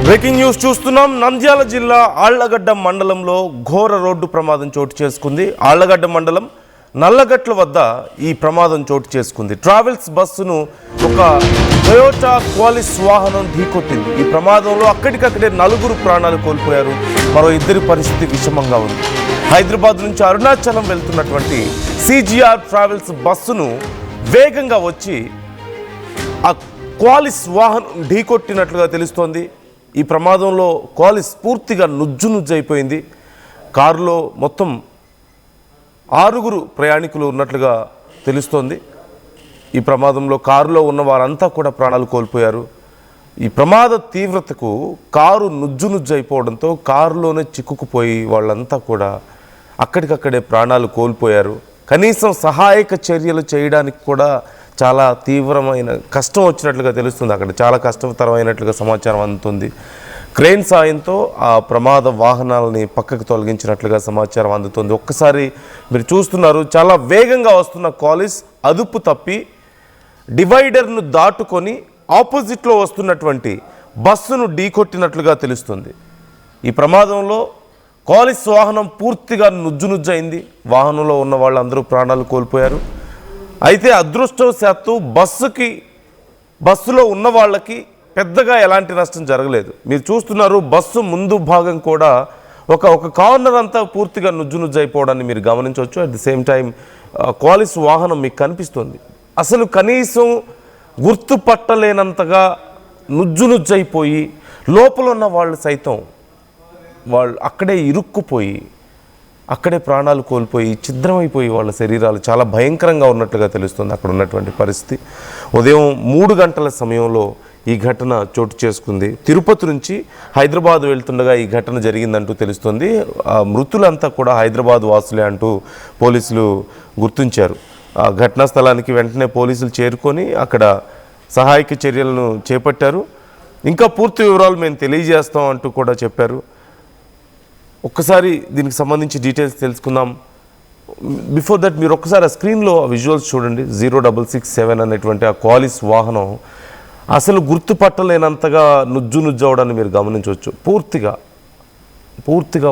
Breaking news చూస్తున్నాం. నంద్యాల జిల్లా ఆళ్లగడ్డ మండలంలో ఘోర రోడ్డు ప్రమాదం చోటు చేసుకుంది. ఆళ్లగడ్డ మండలం నల్లగట్ల వద్ద ఈ ప్రమాదం చోటు చేసుకుంది. ట్రావెల్స్ బస్సును ఒక టొయోటా క్వాలిస్ వాహనం ఢీకొట్టింది. ఈ ప్రమాదంలో అక్కడికక్కడే 4 ప్రాణాలు కోల్పోయారు. మరో 2 పరిస్థితి విషమంగా ఉంది. హైదరాబాద్ నుంచి అరుణాచలం వెళ్తున్నటువంటి సిజిఆర్ ట్రావెల్స్ బస్సును వేగంగా వచ్చి ఆ క్వాలిస్ వాహనం ఢీకొట్టినట్లుగా తెలుస్తోంది. ఈ ప్రమాదంలో క్వాలిస్ పూర్తిగా నుజ్జైపోయింది. కారులో మొత్తం 6 ప్రయాణికులు ఉన్నట్లుగా తెలుస్తోంది. ఈ ప్రమాదంలో కారులో ఉన్న వారంతా కూడా ప్రాణాలు కోల్పోయారు. ఈ ప్రమాద తీవ్రతకు కారు నుజ్జైపోవడంతో కారులోనే చిక్కుకుపోయి వాళ్ళంతా కూడా అక్కడికక్కడే ప్రాణాలు కోల్పోయారు. కనీసం సహాయక చర్యలు చేయడానికి కూడా చాలా తీవ్రమైన కష్టం వచ్చినట్లుగా తెలుస్తుంది. అక్కడ చాలా కష్టతరమైనట్లుగా సమాచారం అందుతుంది. క్రేన్ సాయంతో ఆ ప్రమాద వాహనాలని పక్కకు తొలగించినట్లుగా సమాచారం అందుతుంది. ఒక్కసారి మీరు చూస్తున్నారు, చాలా వేగంగా వస్తున్న క్వాలిస్ అదుపు తప్పి డివైడర్ను దాటుకొని ఆపోజిట్లో వస్తున్నటువంటి బస్సును ఢీకొట్టినట్లుగా తెలుస్తుంది. ఈ ప్రమాదంలో క్వాలిస్ వాహనం పూర్తిగా నుజ్జైంది. వాహనంలో ఉన్న వాళ్ళందరూ ప్రాణాలు కోల్పోయారు. అయితే అదృష్టవశాత్తు బస్సులో ఉన్న వాళ్ళకి పెద్దగా ఎలాంటి నష్టం జరగలేదు. మీరు చూస్తున్నారు, బస్సు ముందు భాగం కూడా ఒక కార్నర్ అంతా పూర్తిగా నుజ్జైపోవడాన్ని మీరు గమనించవచ్చు. At the same time Qualis వాహనం మీకు కనిపిస్తుంది. అసలు కనీసం గుర్తుపట్టలేనంతగా నుజ్జైపోయి లోపల ఉన్న వాళ్ళు సైతం అక్కడే ఇరుక్కుపోయి అక్కడే ప్రాణాలు కోల్పోయి ఛిద్రమైపోయి వాళ్ళ శరీరాలు చాలా భయంకరంగా ఉన్నట్లుగా తెలుస్తుంది. అక్కడ ఉన్నటువంటి పరిస్థితి. ఉదయం 3 గంటల సమయంలో ఈ ఘటన చోటు చేసుకుంది. తిరుపతి నుంచి హైదరాబాద్ వెళ్తుండగా ఈ ఘటన జరిగిందంటూ తెలుస్తుంది. మృతులంతా కూడా హైదరాబాద్ వాసులే అంటూ పోలీసులు గుర్తించారు. ఆ ఘటనా స్థలానికి వెంటనే పోలీసులు చేరుకొని అక్కడ సహాయక చర్యలను చేపట్టారు. ఇంకా పూర్తి వివరాలు మేము తెలియజేస్తాం అంటూ కూడా చెప్పారు. ఒక్కసారి దీనికి సంబంధించి డీటెయిల్స్ తెలుసుకుందాం. బిఫోర్ దట్ మీరు ఒక్కసారి ఆ స్క్రీన్లో విజువల్స్ చూడండి. 0667 అనేటువంటి ఆ క్వాలిస్ వాహనం అసలు గుర్తుపట్టలేనంతగా నుజ్జవడాన్ని మీరు గమనించవచ్చు. పూర్తిగా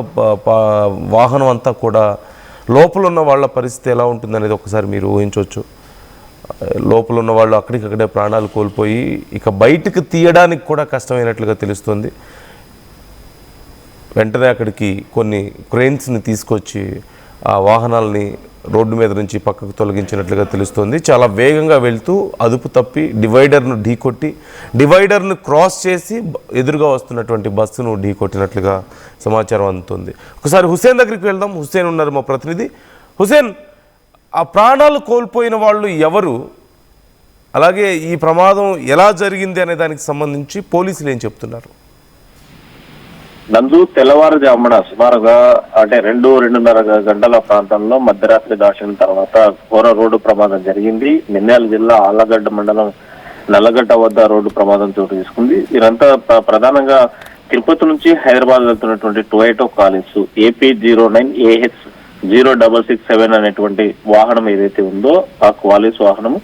వాహనం అంతా కూడా లోపల ఉన్న వాళ్ళ పరిస్థితి ఎలా ఉంటుందనేది ఒకసారి మీరు ఊహించవచ్చు. లోపల ఉన్న వాళ్ళు అక్కడికక్కడే ప్రాణాలు కోల్పోయి ఇక బయటకు తీయడానికి కూడా కష్టమైనట్లుగా తెలుస్తుంది. వెంటనే అక్కడికి కొన్ని క్రేన్స్ని తీసుకొచ్చి ఆ వాహనాలని రోడ్డు మీద నుంచి పక్కకు తొలగించినట్లుగా తెలుస్తుంది. చాలా వేగంగా వెళ్తూ అదుపు తప్పి డివైడర్ను ఢీకొట్టి డివైడర్ను క్రాస్ చేసి ఎదురుగా వస్తున్నటువంటి బస్సును ఢీకొట్టినట్లుగా సమాచారం అందుతుంది. ఒకసారి హుసేన్ దగ్గరికి వెళ్దాం. హుసేన్ ఉన్నారు మా ప్రతినిధి. హుసేన్, ఆ ప్రాణాలు కోల్పోయిన వాళ్ళు ఎవరు, అలాగే ఈ ప్రమాదం ఎలా జరిగింది అనే దానికి సంబంధించి పోలీసులు ఏం చెప్తున్నారు? నందు తెల్లవారుజామున సుమారుగా 2-2:30 గంటల ప్రాంతంలో మధ్యరాత్రి దాటిన తర్వాత ఘోర రోడ్డు ప్రమాదం జరిగింది. నంద్యాల జిల్లా ఆళ్లగడ్డ మండలం నల్లగడ్డ వద్ద రోడ్డు ప్రమాదం చోటు తీసుకుంది. వీరంతా ప్రధానంగా తిరుపతి నుంచి హైదరాబాద్ వెళ్తున్నటువంటి టొయోటా క్వాలిస్ AP09AH 0667 అనేటువంటి వాహనం ఏదైతే ఉందో ఆ క్వాలిస్ వాహనం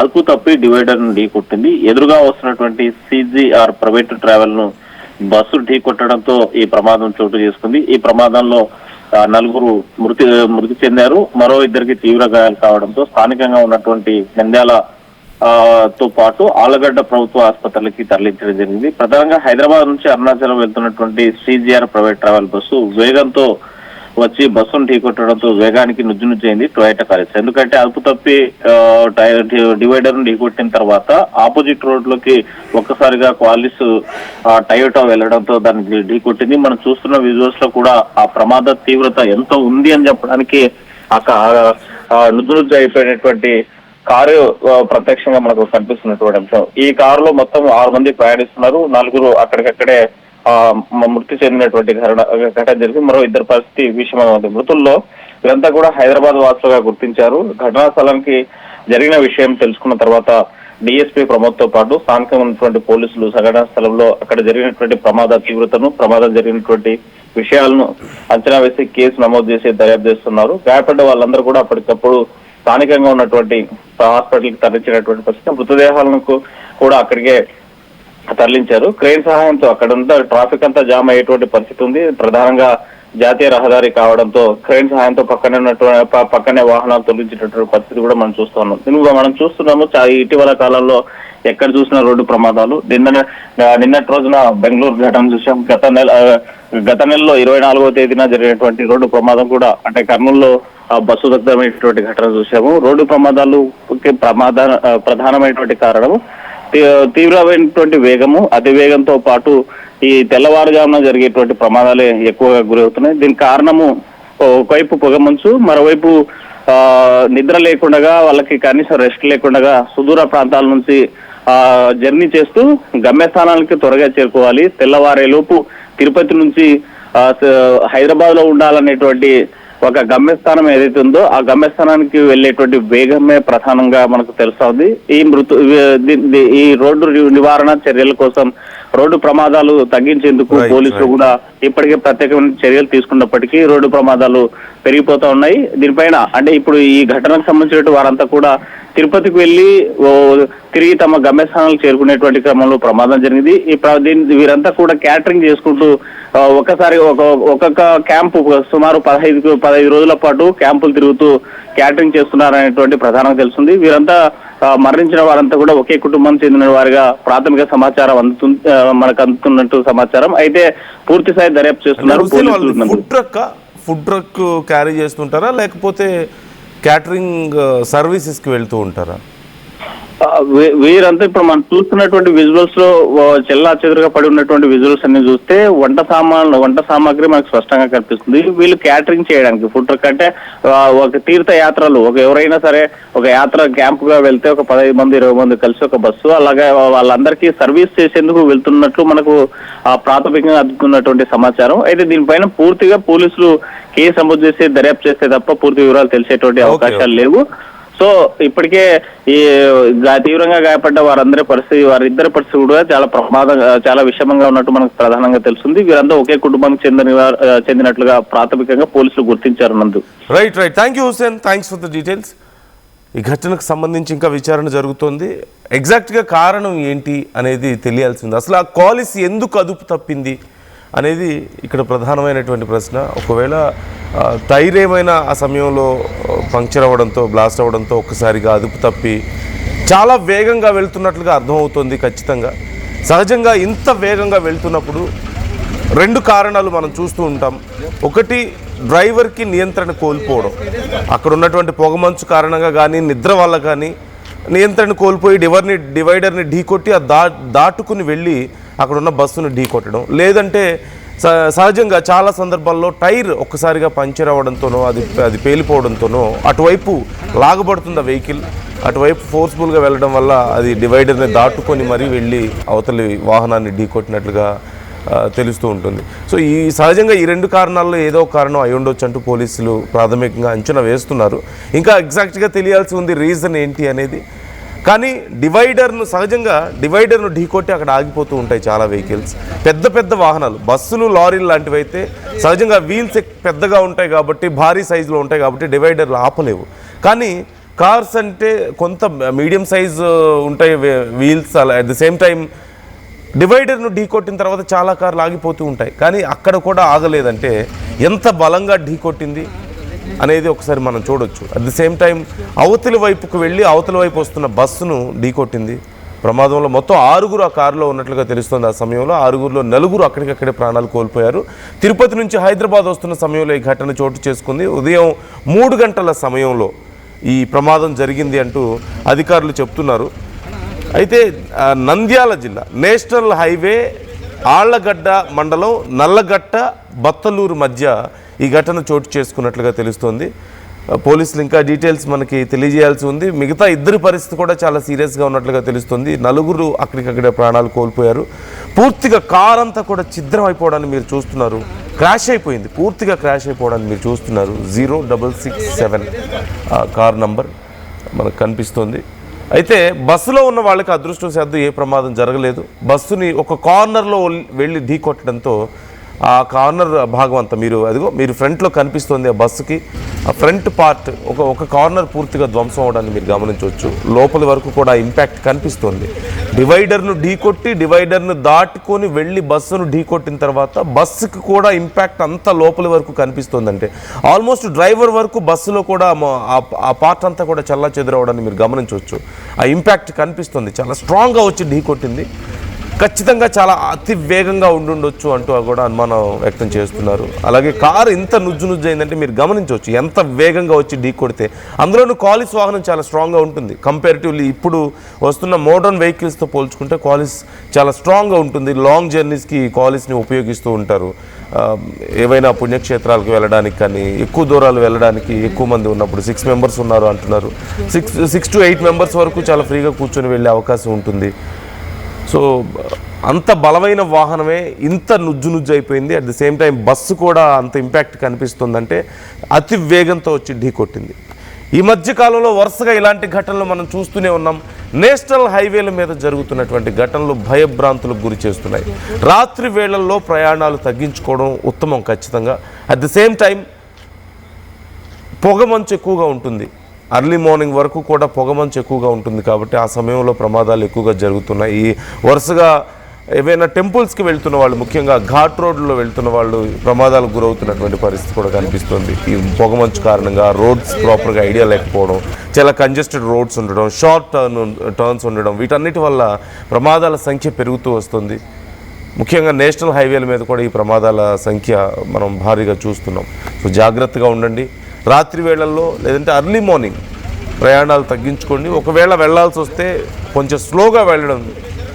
అదుపు తప్పి డివైడర్ ను ఢీకొట్టింది. ఎదురుగా వస్తున్నటువంటి సిజిఆర్ ప్రైవేట్ ట్రావెల్ ను బస్సు ఢీకొట్టడంతో ఈ ప్రమాదం చోటు చేసుకుంది. ఈ ప్రమాదంలో 4 మృతి చెందారు. మరో 2కి తీవ్ర గాయాలు కావడంతో స్థానికంగా ఉన్నటువంటి నంద్యాల తో పాటు ఆళ్లగడ్డ ప్రభుత్వ ఆసుపత్రులకి తరలించడం జరిగింది. ప్రధానంగా హైదరాబాద్ నుంచి అరుణాచలం వెళ్తున్నటువంటి సిజిఆర్ ప్రైవేట్ ట్రావెల్ బస్సు వేగంతో వచ్చి బస్సును ఢీకొట్టడంతో వేగానికి నుజ్జైంది టొయోటా క్వాలిస్. ఎందుకంటే అదుపు తప్పి డివైడర్ ను ఢీకొట్టిన తర్వాత ఆపోజిట్ రోడ్ లోకి ఒక్కసారిగా క్వాలిస్ టొయోటా వెళ్లడంతో దాన్ని ఢీకొట్టింది. మనం చూస్తున్న విజువల్స్ లో కూడా ఆ ప్రమాద తీవ్రత ఎంత ఉంది అని చెప్పడానికి నుజ్జు అయిపోయినటువంటి కారు ప్రత్యక్షంగా మనకు కనిపిస్తున్నటువంటి అంశం. ఈ కారులో మొత్తం 6 మంది ప్రయాణిస్తున్నారు. 4 అక్కడికక్కడే మృతి చెందినటువంటి ఘటన జరిగింది. మరో 2 పరిస్థితి విషమంగా ఉంది. మృతుల్లో వీరంతా కూడా హైదరాబాద్ వాసులుగా గుర్తించారు. ఘటనా స్థలానికి జరిగిన విషయం తెలుసుకున్న తర్వాత డిఎస్పీ ప్రమోద్ తో పాటు స్థానికంగా ఉన్నటువంటి పోలీసులు సంఘటనా స్థలంలో అక్కడ జరిగినటువంటి ప్రమాద తీవ్రతను, ప్రమాదం జరిగినటువంటి విషయాలను అంచనా వేసి కేసు నమోదు చేసి దర్యాప్తు చేస్తున్నారు. గాయపడ్డ వాళ్ళందరూ కూడా అప్పటికప్పుడు స్థానికంగా ఉన్నటువంటి హాస్పిటల్కి తరలించినటువంటి పరిస్థితి. మృతదేహాలను కూడా అక్కడికే తరలించారు. క్రెయిన్ సహాయంతో అక్కడ ఉన్న ట్రాఫిక్ అంతా జామ్ అయ్యేటువంటి పరిస్థితి ఉంది. ప్రధానంగా జాతీయ రహదారి కావడంతో క్రెయిన్ సహాయంతో పక్కనే వాహనాలు తొలగించేటటువంటి పరిస్థితి కూడా మనం చూస్తూ ఉన్నాం. దీనికి మనం చూస్తున్నాము ఇటీవల కాలంలో ఎక్కడ చూసిన రోడ్డు ప్రమాదాలు. నిన్నటి రోజున బెంగళూరు ఘటన చూసాం. గత నెలలో 24వ తేదీన జరిగినటువంటి రోడ్డు ప్రమాదం కూడా, అంటే కర్నూలులో బస్సు దగ్ధమైనటువంటి ఘటన చూసాము. రోడ్డు ప్రమాదాలు ప్రధానమైనటువంటి కారణము తీవ్రమైనటువంటి వేగము, అతి వేగంతో పాటు ఈ తెల్లవారుజామున జరిగేటువంటి ప్రమాదాలే ఎక్కువగా గురవుతున్నాయి. దీనికి కారణము ఒకవైపు పొగమంచు, మరోవైపు నిద్ర లేకుండా, వాళ్ళకి కనీసం రెస్ట్ లేకుండా సుదూర ప్రాంతాల నుంచి జర్నీ చేస్తూ గమ్యస్థానాలకి త్వరగా చేరుకోవాలి. తెల్లవారేలోపు తిరుపతి నుంచి హైదరాబాద్ లో ఉండాలనేటువంటి ఒక గమ్యస్థానం ఏదైతే ఉందో ఆ గమ్యస్థానానికి వెళ్లేటువంటి వేగమే ప్రధానంగా మనకు తెలుస్తా ఉంది. ఈ రోడ్డు నివారణ చర్యల కోసం, రోడ్డు ప్రమాదాలు తగ్గించేందుకు పోలీసులు కూడా ఇప్పటికే ప్రత్యేకమైన చర్యలు తీసుకున్నప్పటికీ రోడ్డు ప్రమాదాలు పెరిగిపోతా ఉన్నాయి. దీనిపైన అంటే ఇప్పుడు ఈ ఘటనకు సంబంధించిన వారంతా కూడా తిరుపతికి వెళ్లి తిరిగి తమ గమ్యస్థానాలు చేరుకునేటువంటి క్రమంలో ప్రమాదం జరిగింది. వీరంతా కూడా క్యాటరింగ్ చేసుకుంటూ ఒకసారి ఒక్కొక్క క్యాంపు సుమారు 15 రోజుల పాటు క్యాంపులు తిరుగుతూ క్యాటరింగ్ చేస్తున్నారనేటువంటి ప్రధానంగా తెలుస్తుంది. వీరంతా మరణించిన వారంతా కూడా ఒకే కుటుంబం చెందిన వారిగా ప్రాథమిక సమాచారం మనకు అందుతున్నట్టు సమాచారం. అయితే పూర్తి స్థాయి దర్యాప్తు చేస్తున్నారు. ఫుడ్ ట్రక్ క్యారీ చేస్తుంటారా, లేకపోతే క్యాటరింగ్ సర్వీసెస్ కి వెళ్తూ ఉంటారా? వీరంతా ఇప్పుడు మనం చూస్తున్నటువంటి విజువల్స్ లో చెల్లా చెదురుగా పడి ఉన్నటువంటి విజువల్స్ అన్ని చూస్తే వంట సామాగ్రి మనకు స్పష్టంగా కనిపిస్తుంది. వీళ్ళు క్యాటరింగ్ చేయడానికి ఫుడ్ ట్రక్ అంటే ఒక తీర్థ యాత్రలు, ఎవరైనా సరే ఒక యాత్ర క్యాంప్ గా వెళ్తే ఒక 15 మంది 20 మంది కలిసి ఒక బస్సు, అలాగే వాళ్ళందరికీ సర్వీస్ చేసేందుకు వెళ్తున్నట్లు మనకు ప్రాథమికంగా అందుతున్నటువంటి సమాచారం. అయితే దీనిపైన పూర్తిగా పోలీసులు కేసు నమోదు చేసి దర్యాప్తు చేస్తే తప్ప పూర్తి వివరాలు తెలిసేటువంటి అవకాశాలు లేవు. సో ఇప్పటికే ఈ తీవ్రంగా గాయపడ్డ వారిద్దరి పరిస్థితి కూడా చాలా విషమంగా ఉన్నట్టు మనకు ప్రధానంగా తెలుస్తుంది. వీరంతా ఒకే కుటుంబానికి చెందినట్లుగా ప్రాథమికంగా పోలీసులు గుర్తించారు. Nandu right. Thank you Hussain, thanks for the details. ఈ ఘటనకు సంబంధించి ఇంకా విచారణ జరుగుతోంది. ఎగ్జాక్ట్గా కారణం ఏంటి అనేది తెలియాల్సింది. అసలు ఆ కాలిస్ ఎందుకు అదుపు తప్పింది అనేది ఇక్కడ ప్రధానమైనటువంటి ప్రశ్న. ఒకవేళ టైర్ ఏమైనా ఆ సమయంలో పంక్చర్ అవ్వడంతో, బ్లాస్ట్ అవ్వడంతో ఒక్కసారిగా అదుపు తప్పి చాలా వేగంగా వెళ్తున్నట్లుగా అర్థమవుతుంది. ఖచ్చితంగా సహజంగా ఇంత వేగంగా వెళ్తున్నప్పుడు 2 కారణాలు మనం చూస్తూ ఉంటాం. ఒకటి, డ్రైవర్కి నియంత్రణ కోల్పోవడం, అక్కడ ఉన్నటువంటి పొగమంచు కారణంగా కానీ, నిద్ర వల్ల కానీ నియంత్రణ కోల్పోయి డివైడర్ని ఢీకొట్టి దాటుకుని వెళ్ళి అక్కడ ఉన్న బస్సును ఢీకొట్టడం. లేదంటే సహజంగా చాలా సందర్భాల్లో టైర్ ఒక్కసారిగా పంక్చర్ అవ్వడంతోనో, అది పేలిపోవడంతోనో అటువైపు లాగబడుతుంది ఆ వెహికల్, అటువైపు ఫోర్స్ఫుల్గా వెళ్ళడం వల్ల అది డివైడర్ని దాటుకొని మరీ వెళ్ళి అవతలి వాహనాన్ని ఢీకొట్టినట్లుగా తెలుస్తూ ఉంటుంది. సో సహజంగా ఈ 2 కారణాల్లో ఏదో కారణం అయి ఉండొచ్చు అంటూ పోలీసులు ప్రాథమికంగా అంచనా వేస్తున్నారు. ఇంకా ఎగ్జాక్ట్గా తెలియాల్సి ఉంది రీజన్ ఏంటి అనేది. కానీ సహజంగా డివైడర్ను ఢీకొట్టి అక్కడ ఆగిపోతూ ఉంటాయి చాలా వెహికల్స్. పెద్ద వాహనాలు, బస్సులు, లారీలు లాంటివి అయితే సహజంగా వీల్స్ పెద్దగా ఉంటాయి కాబట్టి, భారీ సైజులో ఉంటాయి కాబట్టి డివైడర్లు ఆపలేవు. కానీ కార్స్ అంటే కొంత మీడియం సైజు ఉంటాయి wheels. At the same time డివైడర్ను ఢీకొట్టిన తర్వాత చాలా కార్లు ఆగిపోతూ ఉంటాయి. కానీ అక్కడ కూడా ఆగలేదంటే ఎంత బలంగా ఢీకొట్టింది అనేది ఒకసారి మనం చూడొచ్చు. అట్ ది సేమ్ టైం అవతలి వైపుకు వెళ్ళి అవతలి వైపు వస్తున్న బస్సును ఢీకొట్టింది. ప్రమాదంలో మొత్తం 6 ఆ కారులో ఉన్నట్లుగా తెలుస్తుంది. ఆ సమయంలో 6లో 4 అక్కడికక్కడే ప్రాణాలు కోల్పోయారు. తిరుపతి నుంచి హైదరాబాద్ వస్తున్న సమయంలో ఈ ఘటన చోటు చేసుకుంది. ఉదయం 3 గంటల సమయంలో ఈ ప్రమాదం జరిగింది అంటూ అధికారులు చెప్తున్నారు. అయితే నంద్యాల జిల్లా నేషనల్ హైవే ఆళ్లగడ్డ మండలం నల్లగట్ట బత్తలూరు మధ్య ఈ ఘటన చోటు చేసుకున్నట్లుగా తెలుస్తోంది. పోలీసులు ఇంకా డీటెయిల్స్ మనకి తెలియజేయాల్సి ఉంది. మిగతా 2 పరిస్థితి కూడా చాలా సీరియస్గా ఉన్నట్లుగా తెలుస్తుంది. 4 అక్కడికక్కడే ప్రాణాలు కోల్పోయారు. పూర్తిగా కార్ అంతా కూడా ఛిద్రం అయిపోవడాన్ని మీరు చూస్తున్నారు. క్రాష్ అయిపోయింది, పూర్తిగా క్రాష్ అయిపోవడాన్ని మీరు చూస్తున్నారు. 0667 కార్ నంబర్ మనకు కనిపిస్తుంది. అయితే బస్సులో ఉన్న వాళ్ళకి అదృష్టవశాత్తు ఏ ప్రమాదం జరగలేదు. బస్సుని ఒక కార్నర్లో వెళ్ళి ఢీకొట్టడంతో ఆ కార్నర్ భాగం అంతా మీరు ఫ్రంట్లో కనిపిస్తుంది ఆ బస్సుకి ఆ ఫ్రంట్ పార్ట్ ఒక కార్నర్ పూర్తిగా ధ్వంసం అవడాన్ని మీరు గమనించవచ్చు. లోపలి వరకు కూడా ఇంపాక్ట్ కనిపిస్తుంది. డివైడర్ను దాటుకొని వెళ్ళి బస్సును ఢీకొట్టిన తర్వాత బస్సుకి కూడా ఇంపాక్ట్ అంతా లోపలి వరకు కనిపిస్తుందంటే ఆల్మోస్ట్ డ్రైవర్ వరకు బస్సులో కూడా ఆ పార్ట్ అంతా కూడా చల్లా చెదురవడాన్ని మీరు గమనించవచ్చు. ఆ ఇంపాక్ట్ కనిపిస్తుంది. చాలా స్ట్రాంగ్గా వచ్చి ఢీకొట్టింది. ఖచ్చితంగా చాలా అతి వేగంగా ఉండుండొచ్చు అంటూ కూడా అనుమానం వ్యక్తం చేస్తున్నారు. అలాగే కారు ఇంత నుజ్జు అయిందంటే మీరు గమనించవచ్చు ఎంత వేగంగా వచ్చి ఢీ కొడితే. అందులోనూ కాలిస్ వాహనం చాలా స్ట్రాంగ్గా ఉంటుంది. కంపారిటివ్లీ ఇప్పుడు వస్తున్న మోడర్న్ వెహికల్స్తో పోల్చుకుంటే కాలిస్ చాలా స్ట్రాంగ్గా ఉంటుంది. లాంగ్ జర్నీస్కి కాలిస్ని ఉపయోగిస్తూ ఉంటారు. ఏవైనా పుణ్యక్షేత్రాలకు వెళ్ళడానికి కానీ ఎక్కువ దూరాలు వెళ్ళడానికి ఎక్కువ మంది ఉన్నప్పుడు 6 మెంబర్స్ ఉన్నారు అంటున్నారు. 6 to 8 మెంబర్స్ వరకు చాలా ఫ్రీగా కూర్చొని వెళ్ళే అవకాశం ఉంటుంది. సో అంత బలమైన వాహనమే ఇంత నుజ్జు అయిపోయింది. At the same time bus కూడా అంత ఇంపాక్ట్ కనిపిస్తుందంటే అతి వేగంతో వచ్చి ఢీకొట్టింది. ఈ మధ్యకాలంలో వరుసగా ఇలాంటి ఘటనలు మనం చూస్తూనే ఉన్నాం. నేషనల్ హైవేల మీద జరుగుతున్నటువంటి ఘటనలు భయభ్రాంతులకు గురి చేస్తున్నాయి. రాత్రి వేళల్లో ప్రయాణాలు తగ్గించుకోవడం ఉత్తమం ఖచ్చితంగా. అట్ ది సేమ్ టైం పొగమంచు ఎక్కువగా ఉంటుంది. అర్లీ మార్నింగ్ వరకు కూడా పొగమంచు ఎక్కువగా ఉంటుంది కాబట్టి ఆ సమయంలో ప్రమాదాలు ఎక్కువగా జరుగుతున్నాయి. ఈ వరుసగా ఏవైనా టెంపుల్స్కి వెళ్తున్న వాళ్ళు, ముఖ్యంగా ఘాట్ రోడ్లో వెళ్తున్న వాళ్ళు ప్రమాదాలకు గురవుతున్నటువంటి పరిస్థితి కూడా కనిపిస్తుంది. ఈ పొగమంచు కారణంగా రోడ్స్ ప్రాపర్గా ఐడియా లేకపోవడం, చాలా కంజెస్టెడ్ రోడ్స్ ఉండడం, షార్ట్ టర్న్స్ ఉండడం, వీటన్నిటి వల్ల ప్రమాదాల సంఖ్య పెరుగుతూ వస్తుంది. ముఖ్యంగా నేషనల్ హైవేల మీద కూడా ఈ ప్రమాదాల సంఖ్య మనం భారీగా చూస్తున్నాం. సో జాగ్రత్తగా ఉండండి. రాత్రి వేళల్లో లేదంటే అర్లీ మార్నింగ్ ప్రయాణాలు తగ్గించుకోండి. ఒకవేళ వెళ్ళాల్సి వస్తే కొంచెం స్లోగా వెళ్ళడం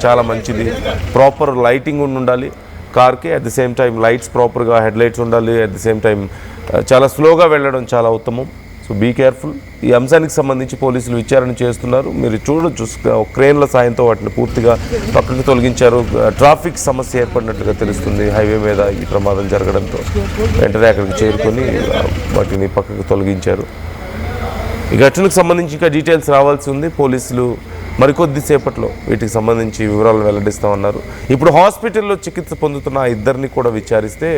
చాలా మంచిది. ప్రాపర్ లైటింగ్ ఉండాలి కార్కి. At the same time lights ప్రాపర్గా హెడ్ లైట్స్ ఉండాలి. అట్ ది సేమ్ టైం చాలా స్లోగా వెళ్ళడం చాలా ఉత్తమం. So be careful. ఈ అంశానికి సంబంధించి పోలీసులు విచారణ చేస్తున్నారు. మీరు చూడొచ్చు క్రేన్ల సాయంతో వాటిని పూర్తిగా పక్కకు తొలగించారు. ట్రాఫిక్ సమస్య ఏర్పడినట్లుగా తెలుస్తుంది హైవే మీద ఈ ప్రమాదం జరగడంతో. వెంటనే అక్కడికి చేరుకొని వాటిని పక్కకు తొలగించారు. ఈ ఘటనకు సంబంధించి ఇంకా డీటెయిల్స్ రావాల్సి ఉంది. పోలీసులు మరికొద్దిసేపట్లో వీటికి సంబంధించి వివరాలు వెల్లడిస్తామన్నారు. ఇప్పుడు హాస్పిటల్లో చికిత్స పొందుతున్న ఆ ఇద్దరిని కూడా విచారిస్తే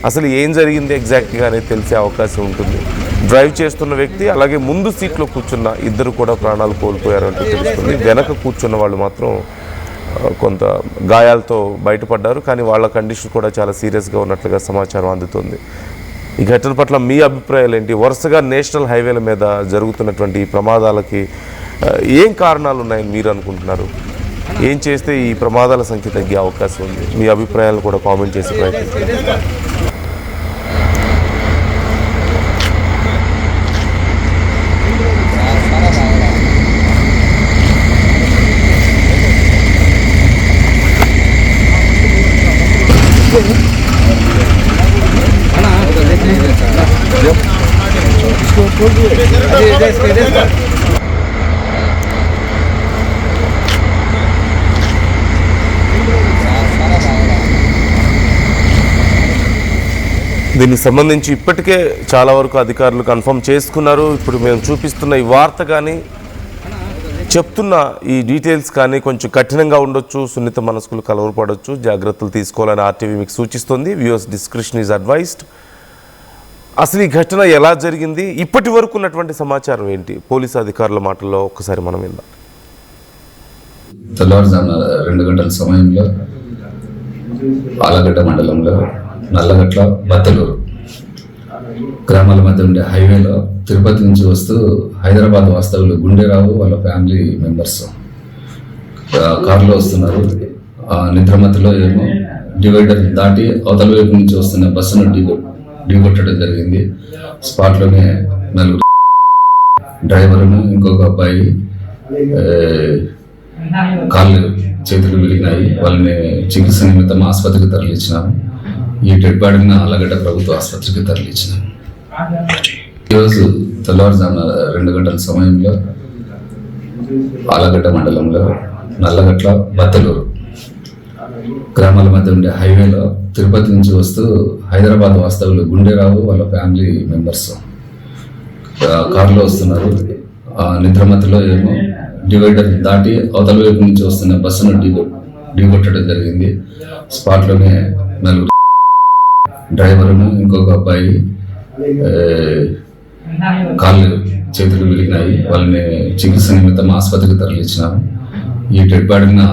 అసలు ఏం జరిగింది ఎగ్జాక్ట్గా అనేది తెలిసే అవకాశం ఉంటుంది. డ్రైవ్ చేస్తున్న వ్యక్తి అలాగే ముందు సీట్లో కూర్చున్న ఇద్దరు కూడా ప్రాణాలు కోల్పోయారంటూ తెలుస్తుంది. వెనక కూర్చున్న వాళ్ళు మాత్రం కొంత గాయాలతో బయటపడ్డారు. కానీ వాళ్ళ కండిషన్ కూడా చాలా సీరియస్గా ఉన్నట్లుగా సమాచారం అందుతుంది. ఈ ఘటన పట్ల మీ అభిప్రాయాలు ఏంటి? వరుసగా నేషనల్ హైవేల మీద జరుగుతున్నటువంటి ఈ ప్రమాదాలకి ఏం కారణాలు ఉన్నాయని మీరు అనుకుంటున్నారు? ఏం చేస్తే ఈ ప్రమాదాల సంఖ్య తగ్గే అవకాశం ఉంది? మీ అభిప్రాయాలను కూడా కామెంట్ చేసే ప్రయత్నించండి. దీనికి సంబంధించి ఇప్పటికే చాలా వరకు అధికారులు కన్ఫర్మ్ చేసుకున్నారు. ఇప్పుడు మేము చూపిస్తున్న ఈ వార్త కానీ చెప్తున్న ఈ డీటెయిల్స్ కానీ కొంచెం కఠినంగా ఉండొచ్చు. సున్నిత మనస్కులు కలవరపడవచ్చు. జాగ్రత్తలు తీసుకోవాలని ఆర్టీవీ మీకు సూచిస్తుంది. Viewers description is advised. అసలు ఈ ఘటన ఎలా జరిగింది, ఇప్పటి వరకు ఉన్నటువంటి సమాచారం ఏంటి, పోలీసు అధికారుల మాటల్లో ఒక్కసారి మనం విందాం. తెల్లవారుజామున 2 గంటల సమయంలో ఆలగడ్డ మండలంలో నల్లగట్ల బత్తలూరు గ్రామాల మధ్య ఉండే హైవేలో తిరుపతి నుంచి వస్తూ హైదరాబాద్ వాస్తవులు గుండెరావు వాళ్ళ ఫ్యామిలీ మెంబర్స్ కారులో వస్తున్నారు. నిద్రమతిలో ఏమో డివైడర్ దాటి అవతల వైపు నుంచి వస్తున్న బస్సును ఢీకొట్టడం జరిగింది. స్పాట్లోనే 4 డ్రైవర్ను ఇంకొక అబ్బాయి కాళ్ళు చేతులు విరిగినాయి. వాళ్ళని చికిత్స నిమిత్తం ఆసుపత్రికి తరలించినాము. ఈ డెడ్ బాడీని ఆలగడ్డ ప్రభుత్వ ఆసుపత్రికి తరలించినాము. ఈరోజు తెల్లవారుజామున 2 గంటల సమయంలో ఆలగడ్డ మండలంలో నల్లగట్ల బత్తలూరు గ్రామాల మధ్య ఉండే హైవేలో తిరుపతి నుంచి వస్తూ హైదరాబాద్ వాస్తవులు గుండెరావు వాళ్ళ ఫ్యామిలీ మెంబర్స్ కారులో వస్తున్నారు. నిద్రమతిలో ఏమో డివైడర్ దాటి అవతల వైపు నుంచి వస్తున్న బస్సును ఢీకొట్టడం జరిగింది. స్పాట్లోనే 4 డ్రైవర్ను ఇంకొక అబ్బాయి కాళ్ళు చేతులు విరిగినాయి. వాళ్ళని చికిత్స నిమిత్తం ఆసుపత్రికి తరలించినాము. ఈ డెడ్ బాడీని